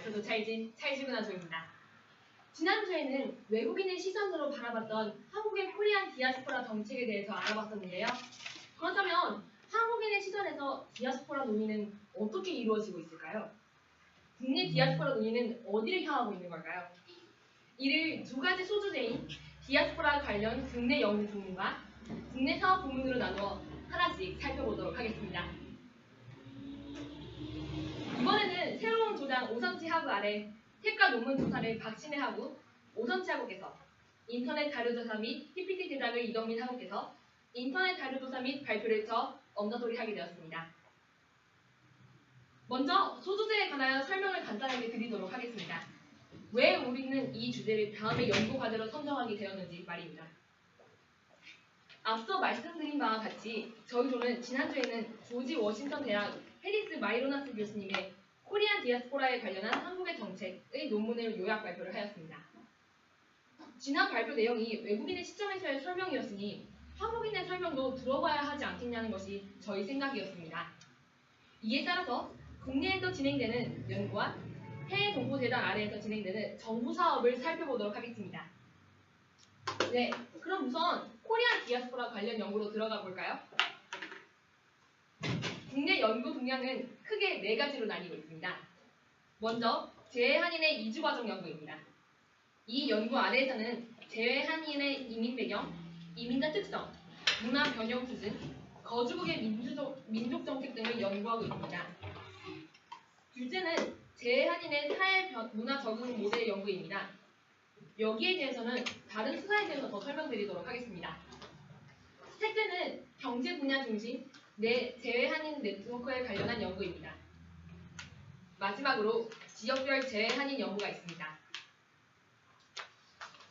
저도 찰지구나 조입니다. 지난주에는 외국인의 시선으로 바라봤던 한국의 코리안 디아스포라 정책에 대해서 알아봤었는데요. 그렇다면 한국인의 시선에서 디아스포라 논의는 어떻게 이루어지고 있을까요? 국내 디아스포라 논의는 어디를 향하고 있는 걸까요? 이를 두 가지 소주제인 디아스포라 관련 국내 연구 부문과 국내 사업 부문으로 나누어 하나씩 살펴보도록 하겠습니다. 이번에는 새로운 조장 오선치 학우 아래 색과 논문 조사를 박신혜 학우, 오선치 학우께서, 인터넷 자료조사 및 PPT 제작을 이덕민 학우께서, 인터넷 자료조사 및 발표를 저 엄다솔이 하게 되었습니다. 먼저 소주제에 관하여 설명을 간단하게 드리도록 하겠습니다. 왜 우리는 이 주제를 다음의 연구 과제로 선정하게 되었는지 말입니다. 앞서 말씀드린 바와 같이 저희조는 지난주에는 조지 워싱턴 대학 해리스 마이로나스 교수님의 코리안 디아스포라에 관련한 한국의 정책의 논문을 요약 발표를 하였습니다. 지난 발표 내용이 외국인의 시점에서의 설명이었으니 한국인의 설명도 들어봐야 하지 않겠냐는 것이 저희 생각이었습니다. 이에 따라서 국내에서 진행되는 연구와 해외 동포재단 아래에서 진행되는 정부 사업을 살펴보도록 하겠습니다. 네, 그럼 우선 코리안 디아스포라 관련 연구로 들어가 볼까요? 국내 연구 동향은 크게 4가지로 나뉘고 있습니다. 먼저 재외한인의 이주과정 연구입니다. 이 연구 아래에서는 재외한인의 이민 배경, 이민자 특성, 문화 변형 수준, 거주국의 민족 정책 등을 연구하고 있습니다. 둘째는 재외한인의 사회 문화 적응 모델 연구입니다. 여기에 대해서는 다른 수사에 대해서 더 설명드리도록 하겠습니다. 셋째는 경제 분야 중심 재외한인 네트워크에 관련한 연구입니다. 마지막으로 지역별 재외한인 연구가 있습니다.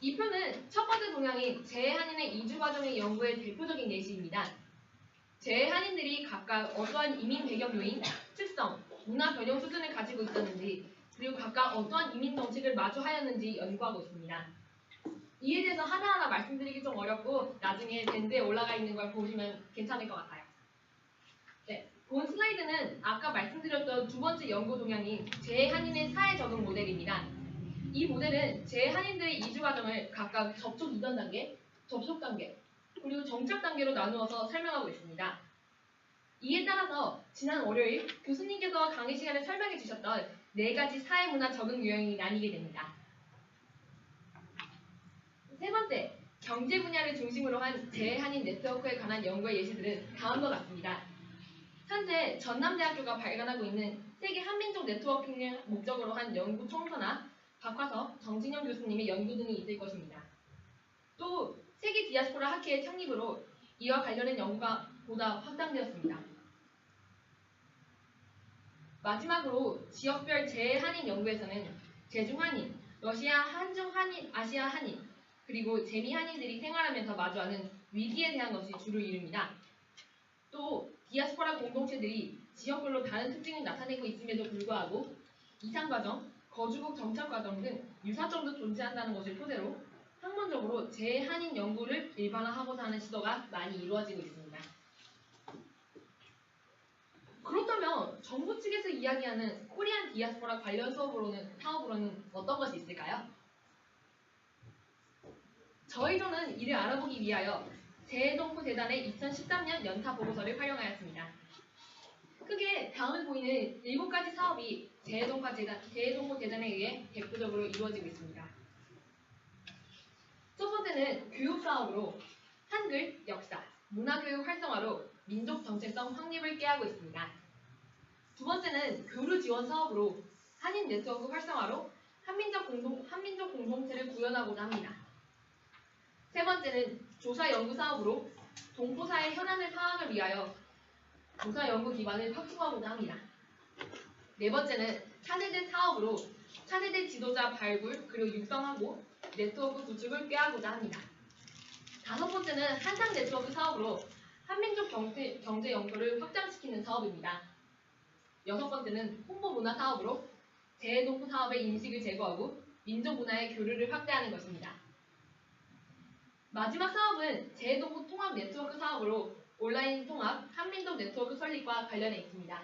이 표는 첫 번째 동향인 재외한인의 이주 과정의 연구의 대표적인 예시입니다. 재외한인들이 각각 어떠한 이민 배경 요인, 특성, 문화 변형 수준을 가지고 있었는지, 그리고 각각 어떠한 이민 정책을 마주하였는지 연구하고 있습니다. 이에 대해서 하나하나 말씀드리기 좀 어렵고 나중에 밴드에 올라가 있는 걸 보시면 괜찮을 것 같아요. 네, 본 슬라이드는 아까 말씀드렸던 두 번째 연구 동향인 재외한인의 사회 적응 모델입니다. 이 모델은 재외한인들의 이주 과정을 각각 접촉 이전 단계, 접속 단계, 그리고 정착 단계로 나누어서 설명하고 있습니다. 이에 따라서 지난 월요일 교수님께서 강의 시간에 설명해 주셨던 4가지 사회문화 적응 유형이 나뉘게 됩니다. 세 번째, 경제 분야를 중심으로 한 재외한인 네트워크에 관한 연구의 예시들은 다음과 같습니다. 현재 전남대학교가 발간하고 있는 세계 한민족 네트워킹을 목적으로 한 연구 총서나 박화석, 정진영 교수님의 연구 등이 있을 것입니다. 또 세계 디아스포라 학회의 창립으로 이와 관련된 연구가 보다 확장되었습니다. 마지막으로 지역별 재한인 연구에서는 제중한인, 러시아 한중한인, 아시아 한인, 그리고 재미한인들이 생활하면서 마주하는 위기에 대한 것이 주를 이룹니다. 또 디아스포라 공동체들이 지역별로 다른 특징을 나타내고 있음에도 불구하고 이상과정, 거주국 정착과정 등 유사점도 존재한다는 것을 토대로 학문적으로 재한인 연구를 일반화하고자 하는 시도가 많이 이루어지고 있습니다. 그렇다면 정부 측에서 이야기하는 코리안 디아스포라 관련 사업으로는 어떤 것이 있을까요? 저희조는 이를 알아보기 위하여 재해동포재단의 2013년 연타 보고서를 활용하였습니다. 크게 다음에 보이는 7가지 사업이 재해동포재단에 의해 대표적으로 이루어지고 있습니다. 첫 번째는 교육사업으로 한글, 역사, 문화교육 활성화로 민족 정체성 확립을 꾀하고 있습니다. 두 번째는 교류 지원 사업으로 한인 네트워크 활성화로 한민족 공동체를 구현하고자 합니다. 세 번째는 조사 연구 사업으로 동포사의 현안을 파악을 위하여 조사 연구 기반을 확충하고자 합니다. 네 번째는 차세대 사업으로 차세대 지도자 발굴 그리고 육성하고 네트워크 구축을 꾀하고자 합니다. 다섯 번째는 한상 네트워크 사업으로 한민족 경제 연구를 확장시키는 사업입니다. 여섯 번째는 홍보 문화 사업으로 재해동포 사업의 인식을 제고하고 민족 문화의 교류를 확대하는 것입니다. 마지막 사업은 재해동포 통합 네트워크 사업으로 온라인 통합 한민족 네트워크 설립과 관련해 있습니다.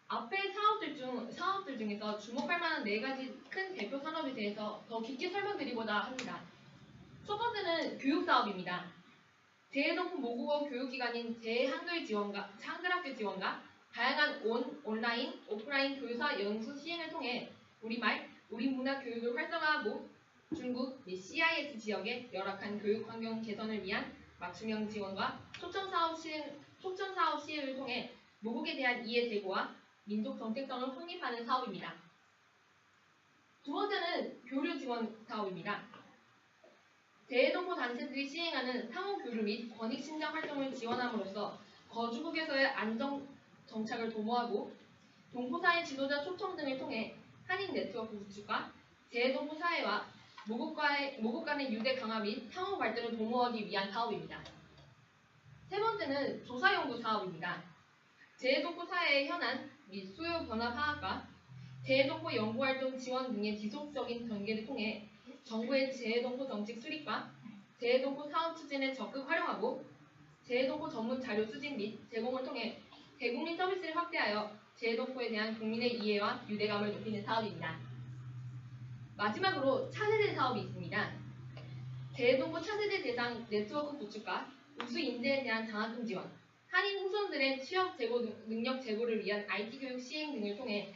앞의 사업들 중에서 주목할 만한 4가지 큰 대표 산업에 대해서 더 깊게 설명드리고자 합니다. 첫 번째는 교육사업입니다. 재해동포 모국어 교육기관인 한글학교 지원과 다양한 온라인, 오프라인 교사 연수 시행을 통해 우리말, 우리문화 교육을 활성화하고 중국 및 CIS 지역의 열악한 교육 환경 개선을 위한 맞춤형 지원과 초청사업 시행을 통해 모국에 대한 이해 제고와 민족 정체성을 확립하는 사업입니다. 두 번째는 교류 지원 사업입니다. 재해동포 단체들이 시행하는 상호 교류 및 권익 신장 활동을 지원함으로써 거주국에서의 안정 정착을 도모하고 동포사회 지도자 초청 등을 통해 한인 네트워크 구축과 재해동포 사회와 모국 간의 유대 강화 및 상호 발전을 도모하기 위한 사업입니다. 세 번째는 조사연구 사업입니다. 재해동포 사회의 현안 및 수요 변화 파악과 재해동포 연구활동 지원 등의 지속적인 전개를 통해 정부의 재해동포 정책 수립과 재해동포 사업 추진에 적극 활용하고 재해동포 전문 자료 수집 및 제공을 통해 대국민 서비스를 확대하여 재해동포에 대한 국민의 이해와 유대감을 높이는 사업입니다. 마지막으로 차세대 사업이 있습니다. 재해동포 차세대 대상 네트워크 구축과 우수 인재에 대한 장학금 지원, 한인 후손들의 취업 능력 제고를 위한 IT 교육 시행 등을 통해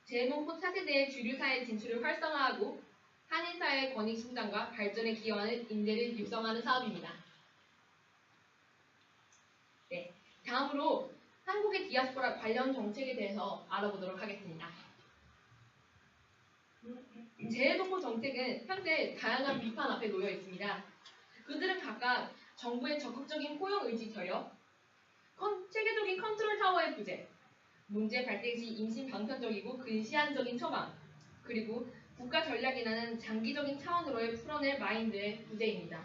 재해동포 차세대의 주류사회 진출을 활성화하고 한인사회의 권익 신장과 발전에 기여하는 인재를 육성하는 사업입니다. 네, 다음으로 한국의 디아스포라 관련 정책에 대해서 알아보도록 하겠습니다. 재해동포 정책은 현재 다양한 비판 앞에 놓여 있습니다. 그들은 각각 정부의 적극적인 포용 의지 결여, 체계적인 컨트롤 타워의 부재, 문제 발생 시 임신 방편적이고 근시안적인 처방, 그리고 국가 전략이라는 장기적인 차원으로의 풀어낼 마인드의 부재입니다.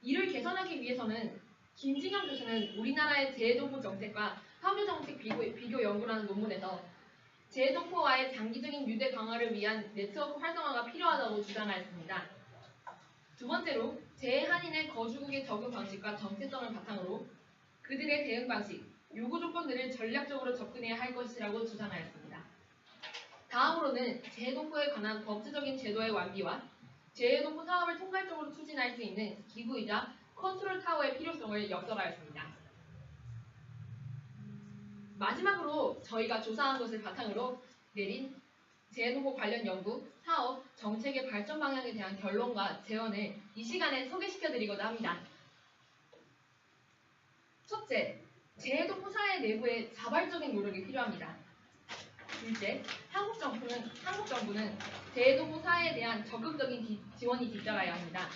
이를 개선하기 위해서는 김진영 교수는 우리나라의 재해동포 정책과 하류 정책 비교 연구라는 논문에서 재해동포와의 장기적인 유대 강화를 위한 네트워크 활성화가 필요하다고 주장하였습니다. 두 번째로 재해한인의 거주국의 적용 방식과 정체성을 바탕으로 그들의 대응 방식, 요구 조건들을 전략적으로 접근해야 할 것이라고 주장하였습니다. 다음으로는 재해동포에 관한 법제적인 제도의 완비와 재해동포 사업을 통괄적으로 추진할 수 있는 기구이자 컨트롤 타워의 필요성을 역설하였습니다. 마지막으로 저희가 조사한 것을 바탕으로 내린 재해동포 관련 연구, 사업, 정책의 발전 방향에 대한 결론과 제언을 이 시간에 소개시켜드리고자 합니다. 첫째, 재해동포 사회 내부의 자발적인 노력이 필요합니다. 둘째, 한국 정부는 재해동포 사회에 대한 적극적인 지원이 뒤따라야 합니다.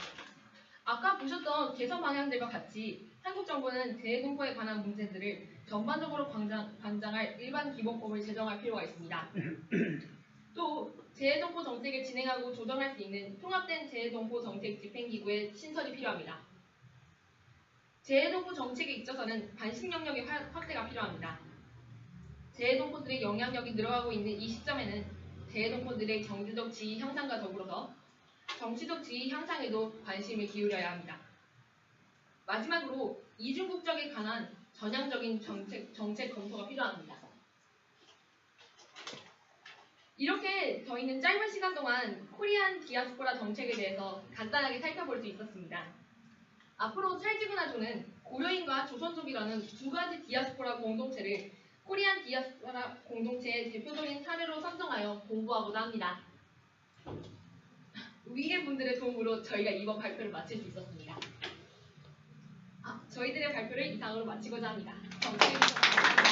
아까 보셨던 개선 방향들과 같이 한국 정부는 재해동포에 관한 문제들을 전반적으로 관장할 일반 기본법을 제정할 필요가 있습니다. 또 재해동포 정책을 진행하고 조정할 수 있는 통합된 재해동포 정책 집행기구의 신설이 필요합니다. 재해동포 정책에 있어서는 관심 영역의 확대가 필요합니다. 재해동포들의 영향력이 늘어가고 있는 이 시점에는 재해동포들의 경제적 지위 향상과 더불어서 정치적 지위 향상에도 관심을 기울여야 합니다. 마지막으로 이중국적에 관한 전향적인 정책 검토가 필요합니다. 이렇게 저희는 짧은 시간 동안 코리안 디아스포라 정책에 대해서 간단하게 살펴볼 수 있었습니다. 앞으로 찰지구나조는 고려인과 조선족이라는 두 가지 디아스포라 공동체를 코리안 디아스포라 공동체의 대표적인 사례로 선정하여 공부하고자 합니다. 위계 분들의 도움으로 저희가 이번 발표를 마칠 수 있었습니다. 저희들의 발표를 이상으로 마치고자 합니다. 감사합니다.